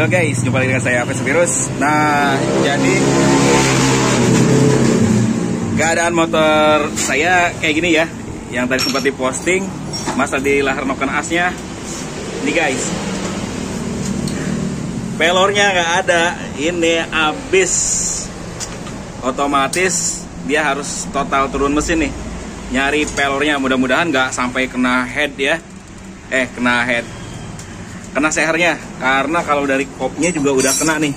Halo guys, jumpa lagi dengan saya Virus. Nah, jadi keadaan motor saya kayak gini ya. Yang tadi sempat diposting, masalah di lahar noken asnya. Ini guys, pelornya nggak ada. Ini habis. Otomatis dia harus total turun mesin nih. Nyari pelornya, mudah-mudahan nggak sampai kena head ya. Kena sehernya, karena kalau dari kopnya juga udah kena nih.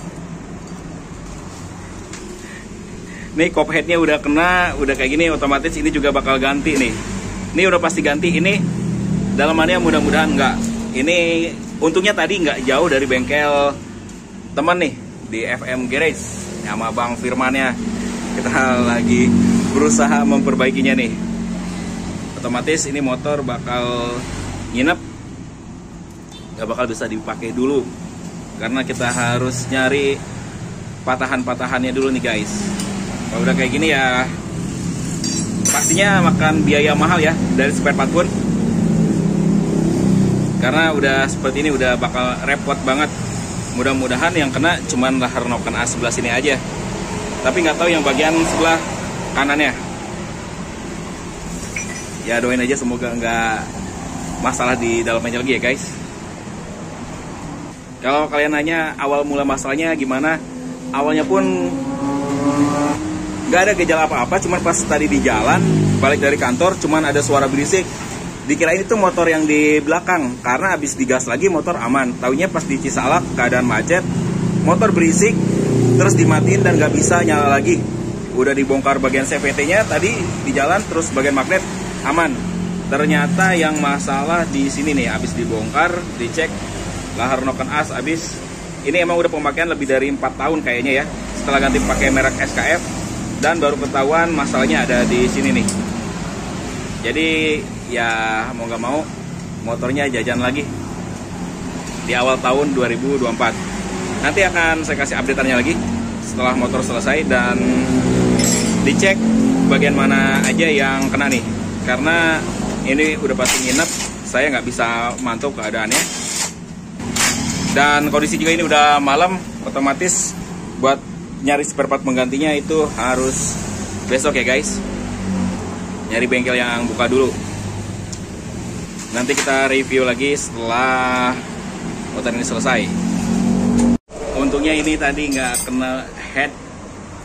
Nih kop headnya udah kena, udah kayak gini, otomatis ini juga bakal ganti nih. Ini udah pasti ganti. Ini dalamannya mudah-mudahan enggak. Ini untungnya tadi nggak jauh dari bengkel teman nih di FM Garage sama Bang Firmannya. Kita lagi berusaha memperbaikinya nih. Otomatis ini motor bakal nginep, nggak bakal bisa dipakai dulu karena kita harus nyari patahan-patahannya dulu nih guys. Kalau udah kayak gini ya pastinya makan biaya mahal ya dari spare part pun, karena udah seperti ini udah bakal repot banget. Mudah-mudahan yang kena cuman lahar noken as sebelah sini aja, tapi nggak tahu yang bagian sebelah kanannya. Ya doain aja semoga nggak masalah di dalamnya lagi ya guys. Kalau kalian nanya awal mula masalahnya gimana, awalnya pun nggak ada gejala apa-apa, cuman pas tadi di jalan balik dari kantor cuman ada suara berisik. Dikirain itu motor yang di belakang, karena habis digas lagi motor aman. Taunya pas di Cisalak keadaan macet, motor berisik terus dimatiin dan nggak bisa nyala lagi. Udah dibongkar bagian CVT-nya tadi di jalan, terus bagian magnet aman. Ternyata yang masalah di sini nih, habis dibongkar, dicek lahar noken as habis. Ini emang udah pemakaian lebih dari 4 tahun kayaknya ya, setelah ganti pakai merek SKF, dan baru ketahuan masalahnya ada di sini nih. Jadi ya mau nggak mau motornya jajan lagi di awal tahun 2024. Nanti akan saya kasih update-annya lagi setelah motor selesai dan dicek bagian mana aja yang kena nih, karena ini udah pasti nginep, saya nggak bisa mantau keadaannya. Dan kondisi juga ini udah malam, otomatis buat nyari spare part penggantinya itu harus besok ya guys. Nyari bengkel yang buka dulu. Nanti kita review lagi setelah motor ini selesai. Untungnya ini tadi nggak kena head,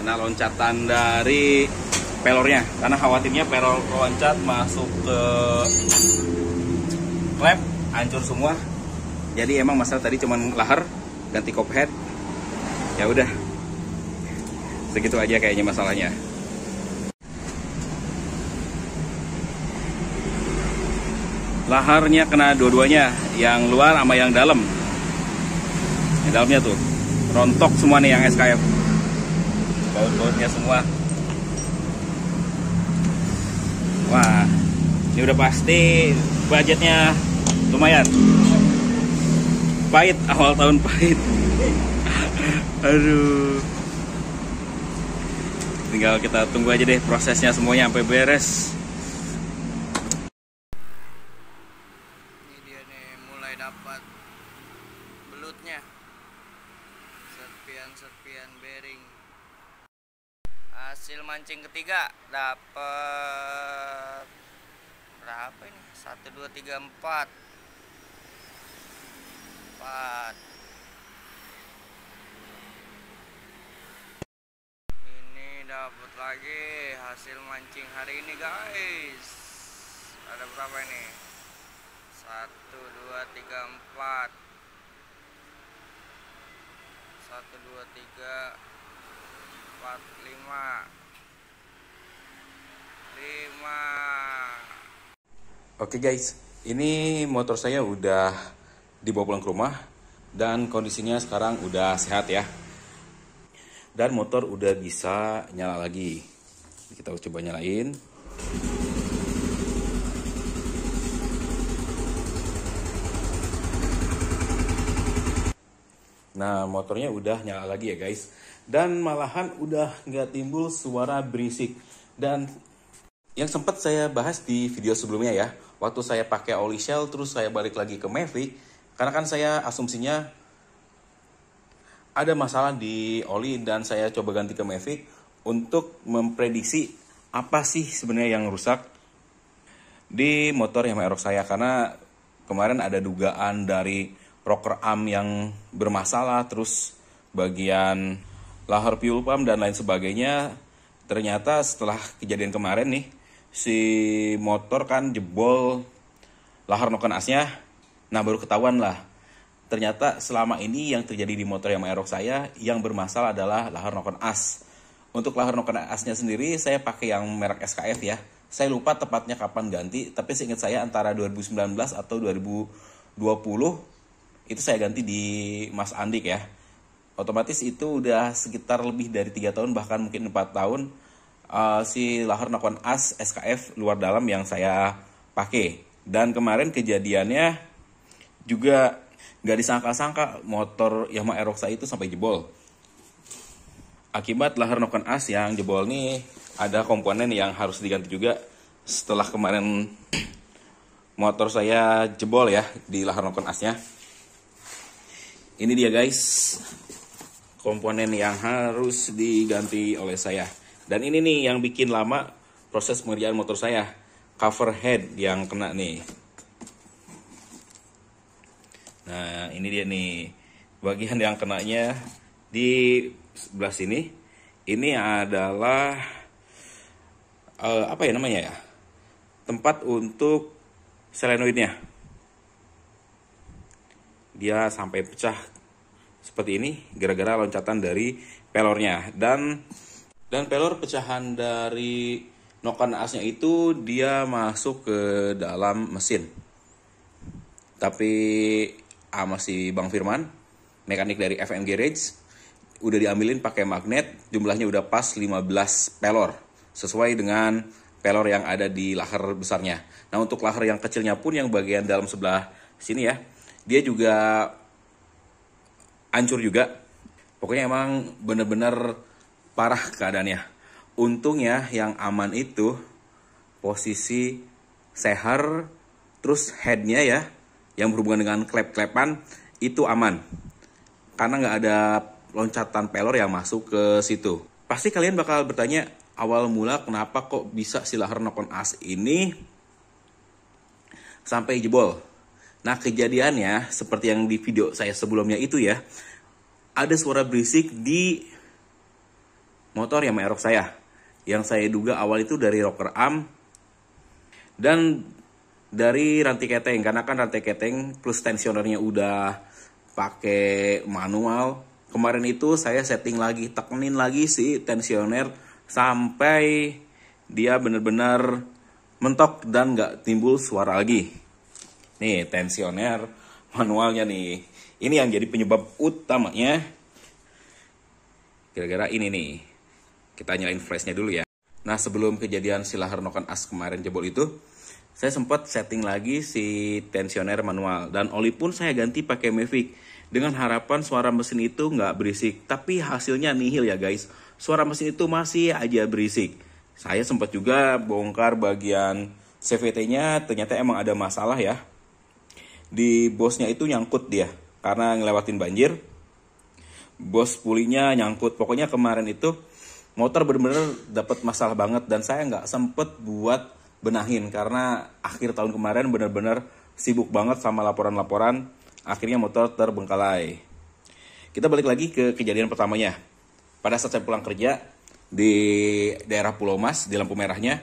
kena loncatan dari pelornya. Karena khawatirnya pelor loncat masuk ke klep, hancur semua. Jadi emang masalah tadi cuman lahar, ganti kop head. Ya udah, segitu aja kayaknya masalahnya. Laharnya kena dua-duanya, yang luar sama yang dalam. Yang dalamnya tuh rontok semua nih yang SKF. Baut-bautnya semua. Wah, ini udah pasti budgetnya lumayan. Pahit, awal tahun pahit. Aduh. Tinggal kita tunggu aja deh prosesnya semuanya sampai beres. Ini dia nih, mulai dapat belutnya. Serpian bearing. Hasil mancing ketiga dapat berapa ini? 1 2 3 4. Ini dapat lagi hasil mancing hari ini guys. Ada berapa ini? 1 2 3 4. 1 2 3 4 5. Oke guys, ini motor saya udah dibawa pulang ke rumah dan kondisinya sekarang udah sehat ya. Dan motor udah bisa nyala lagi. Kita coba nyalain. Nah, motornya udah nyala lagi ya guys. Dan malahan udah nggak timbul suara berisik. Dan yang sempat saya bahas di video sebelumnya ya, waktu saya pakai oli shell terus saya balik lagi ke Mavic, karena kan saya asumsinya ada masalah di oli dan saya coba ganti ke Mavic untuk memprediksi apa sih sebenarnya yang rusak di motor Yamaha Aerox saya, karena kemarin ada dugaan dari rocker arm yang bermasalah, terus bagian lahar fuel pump dan lain sebagainya. Ternyata setelah kejadian kemarin nih, si motor kan jebol lahar noken asnya. Nah baru ketahuan lah, ternyata selama ini yang terjadi di motor Yamaha Aerox saya yang bermasalah adalah lahar noken as. Untuk lahar noken asnya sendiri saya pakai yang merek SKF ya. Saya lupa tepatnya kapan ganti, tapi seingat saya antara 2019 atau 2020 itu saya ganti di Mas Andik ya. Otomatis itu udah sekitar lebih dari 3 tahun, bahkan mungkin 4 tahun si lahar noken as SKF luar dalam yang saya pakai. Dan kemarin kejadiannya juga gak disangka-sangka motor Yamaha Aerox saya itu sampai jebol. Akibat lahar noken as yang jebol nih, ada komponen yang harus diganti juga. Setelah kemarin motor saya jebol ya di lahar noken asnya. Ini dia guys, komponen yang harus diganti oleh saya. Dan ini nih yang bikin lama proses pengerjaan motor saya. Cover head yang kena nih. Nah ini dia nih, bagian yang kenanya di sebelah sini. Ini adalah apa ya namanya ya, tempat untuk solenoidnya. Dia sampai pecah seperti ini gara-gara loncatan dari pelornya. Dan pelor pecahan dari noken asnya itu dia masuk ke dalam mesin. Tapi sama si Bang Firman, mekanik dari FM Garage, udah diambilin pakai magnet, jumlahnya udah pas 15 pelor, sesuai dengan pelor yang ada di lahar besarnya. Nah untuk lahar yang kecilnya pun yang bagian dalam sebelah sini ya, dia juga hancur juga. Pokoknya emang bener-bener parah keadaannya. Untungnya yang aman itu posisi sehar, terus headnya ya, yang berhubungan dengan klep-klepan itu aman. Karena nggak ada loncatan pelor yang masuk ke situ. Pasti kalian bakal bertanya, awal mula kenapa kok bisa si lahar noken as ini sampai jebol. Nah kejadiannya seperti yang di video saya sebelumnya itu ya, ada suara berisik di motor Yamaha Aerox saya. Yang saya duga awal itu dari rocker arm dan dari rantai keteng, karena kan rantai keteng plus tensionernya udah pakai manual. Kemarin itu saya setting lagi, tekenin lagi si tensioner sampai dia benar-benar mentok dan nggak timbul suara lagi. Nih tensioner manualnya nih, ini yang jadi penyebab utamanya. Kira-kira ini nih, kita nyalain flashnya dulu ya. Nah sebelum kejadian si lahar noken as kemarin jebol itu, saya sempat setting lagi si tensioner manual. Dan oli pun saya ganti pakai Mavic, dengan harapan suara mesin itu nggak berisik. Tapi hasilnya nihil ya guys, suara mesin itu masih aja berisik. Saya sempat juga bongkar bagian CVT-nya, ternyata emang ada masalah ya. Di bosnya itu nyangkut dia, karena ngelewatin banjir. Bos pulinya nyangkut. Pokoknya kemarin itu motor bener-bener dapat masalah banget. Dan saya nggak sempet buat benahin karena akhir tahun kemarin benar-benar sibuk banget sama laporan-laporan. Akhirnya motor terbengkalai. Kita balik lagi ke kejadian pertamanya. Pada saat saya pulang kerja di daerah Pulau Mas, di lampu merahnya,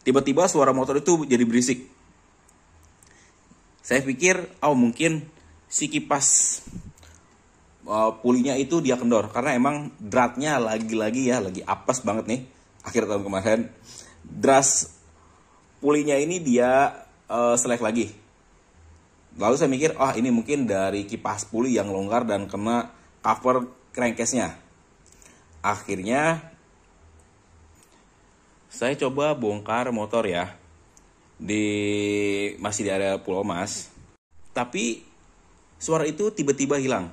tiba-tiba suara motor itu jadi berisik. Saya pikir mungkin si kipas pulinya itu dia kendor, karena emang dratnya lagi-lagi ya, lagi apes banget nih akhir tahun kemarin. Dras pulinya ini dia selek lagi. Lalu saya mikir, ini mungkin dari kipas puli yang longgar dan kena cover crankcase-nya. Akhirnya saya coba bongkar motor ya, masih di area Pulau Mas. Tapi suara itu tiba-tiba hilang.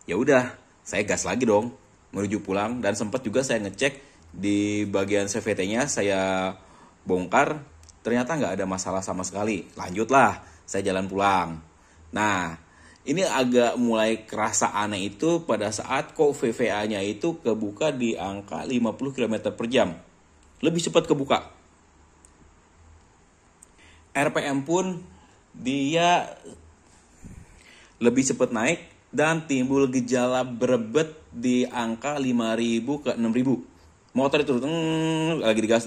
Ya udah, saya gas lagi dong menuju pulang, dan sempat juga saya ngecek di bagian CVT-nya, saya bongkar, ternyata nggak ada masalah sama sekali. Lanjutlah, saya jalan pulang. Nah, Ini agak mulai kerasa aneh itu pada saat kok VVA-nya itu kebuka di angka 50 km per jam. Lebih cepat kebuka. RPM pun dia lebih cepat naik dan timbul gejala berebet di angka 5.000 ke 6.000. Motor itu lagi digas,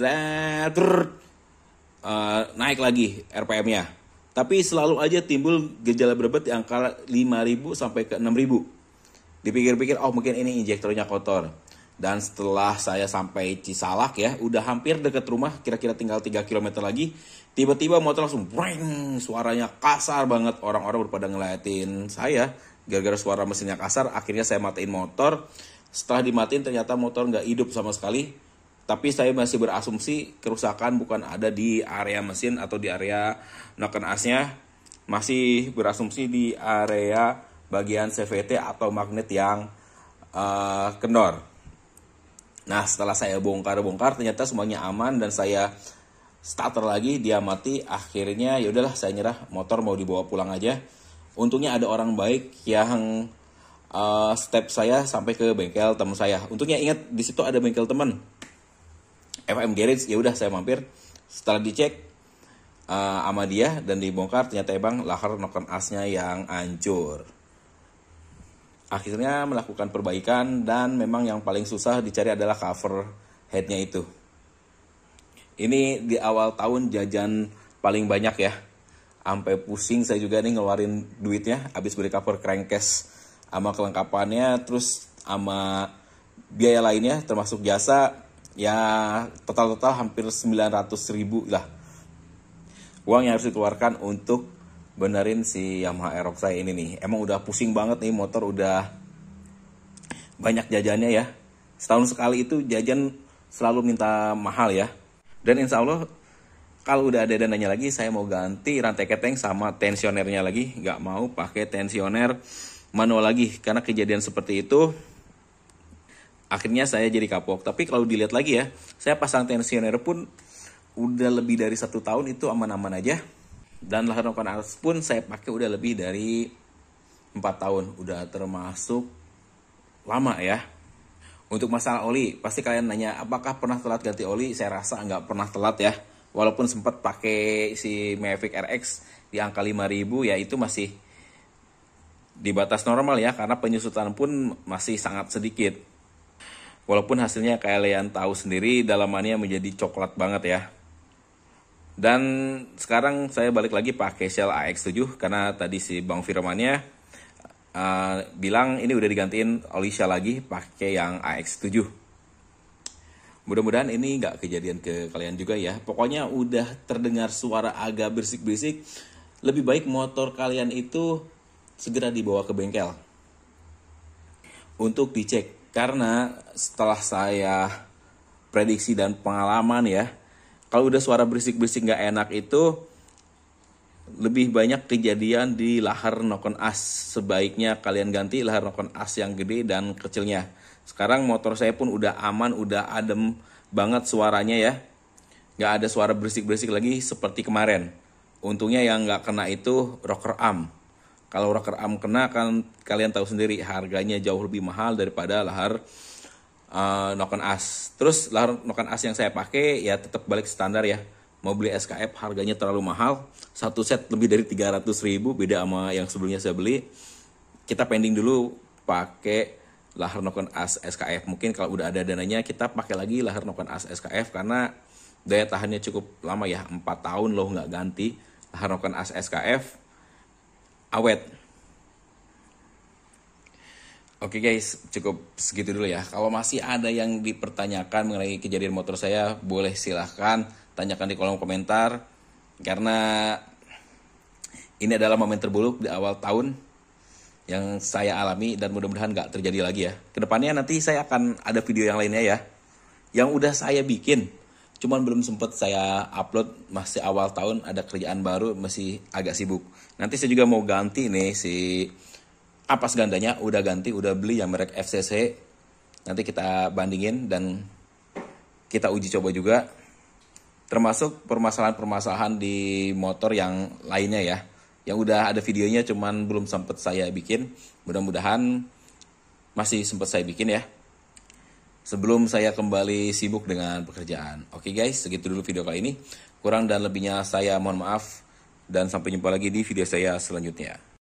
naik lagi RPM-nya. Tapi selalu aja timbul gejala berebet di angka 5.000 sampai ke 6.000. Dipikir-pikir, oh mungkin ini injektornya kotor. Dan setelah saya sampai Cisalak ya, udah hampir deket rumah, kira-kira tinggal 3 km lagi, tiba-tiba motor langsung breng, suaranya kasar banget. Orang-orang pada ngeliatin saya, gara-gara suara mesinnya kasar, akhirnya saya matiin motor. Setelah dimatiin ternyata motor nggak hidup sama sekali. Tapi saya masih berasumsi kerusakan bukan ada di area mesin atau di area noken asnya. Masih berasumsi di area bagian CVT atau magnet yang kendor. Nah setelah saya bongkar ternyata semuanya aman dan saya starter lagi, dia mati. Akhirnya ya udahlah saya nyerah, motor mau dibawa pulang aja. Untungnya ada orang baik yang step saya sampai ke bengkel teman saya. Untungnya ingat di situ ada bengkel teman, FM Garage. Ya udah saya mampir. Setelah dicek sama dia dan dibongkar, ternyata bang lahar noken asnya yang hancur. Akhirnya melakukan perbaikan dan memang yang paling susah dicari adalah cover headnya itu. Ini di awal tahun jajan paling banyak ya. Sampai pusing saya juga nih ngeluarin duitnya habis beli cover crankcase sama kelengkapannya, terus sama biaya lainnya termasuk jasa. Ya total hampir 900.000 lah uang yang harus dikeluarkan untuk benerin si Yamaha Aerox saya ini nih. Emang udah pusing banget nih, motor udah banyak jajannya ya. Setahun sekali itu jajan selalu minta mahal ya. Dan insya Allah kalau udah ada dananya lagi, saya mau ganti rantai keteng sama tensionernya lagi. Nggak mau pakai tensioner manual lagi, karena kejadian seperti itu akhirnya saya jadi kapok. Tapi kalau dilihat lagi ya, saya pasang tensioner pun udah lebih dari 1 tahun, itu aman-aman aja. Dan lahar noken as pun saya pakai udah lebih dari 4 tahun. Udah termasuk lama ya. Untuk masalah oli, pasti kalian nanya apakah pernah telat ganti oli. Saya rasa nggak pernah telat ya. Walaupun sempat pakai si Mavic RX di angka 5.000, ya itu masih di batas normal ya. Karena penyusutan pun masih sangat sedikit. Walaupun hasilnya kalian tahu sendiri, dalamannya menjadi coklat banget ya. Dan sekarang saya balik lagi pakai Shell AX7 karena tadi si Bang Firmannya bilang ini udah digantiin oli Shell lagi pakai yang AX7. Mudah-mudahan ini nggak kejadian ke kalian juga ya. Pokoknya udah terdengar suara agak berisik-berisik, lebih baik motor kalian itu segera dibawa ke bengkel untuk dicek. Karena setelah saya prediksi dan pengalaman ya, kalau udah suara berisik-berisik nggak enak itu lebih banyak kejadian di lahar noken as. Sebaiknya kalian ganti lahar noken as yang gede dan kecilnya. Sekarang motor saya pun udah aman, udah adem banget suaranya ya. Nggak ada suara berisik-berisik lagi seperti kemarin. Untungnya yang nggak kena itu rocker arm. Kalau rocker arm kena kan kalian tahu sendiri harganya jauh lebih mahal daripada lahar noken as. Terus lahar noken as yang saya pakai ya tetap balik standar ya. Mau beli SKF harganya terlalu mahal. Satu set lebih dari 300.000, beda sama yang sebelumnya saya beli. Kita pending dulu pakai lahar noken as SKF. Mungkin kalau udah ada dananya kita pakai lagi lahar noken as SKF karena daya tahannya cukup lama ya. 4 tahun loh nggak ganti lahar noken as SKF. Awet. Oke guys, cukup segitu dulu ya. Kalau masih ada yang dipertanyakan mengenai kejadian motor saya, boleh silahkan tanyakan di kolom komentar. Karena ini adalah momen terburuk di awal tahun yang saya alami dan mudah-mudahan gak terjadi lagi ya. Kedepannya nanti saya akan ada video yang lainnya ya, yang udah saya bikin. Cuman belum sempat saya upload, masih awal tahun, ada kerjaan baru, masih agak sibuk. Nanti saya juga mau ganti nih si ampas gandanya, udah ganti, udah beli yang merek FCC. Nanti kita bandingin dan kita uji coba juga. Termasuk permasalahan-permasalahan di motor yang lainnya ya. yang udah ada videonya cuman belum sempat saya bikin. Mudah-mudahan masih sempat saya bikin ya, sebelum saya kembali sibuk dengan pekerjaan. Oke guys, segitu dulu video kali ini. Kurang dan lebihnya saya mohon maaf, dan sampai jumpa lagi di video saya selanjutnya.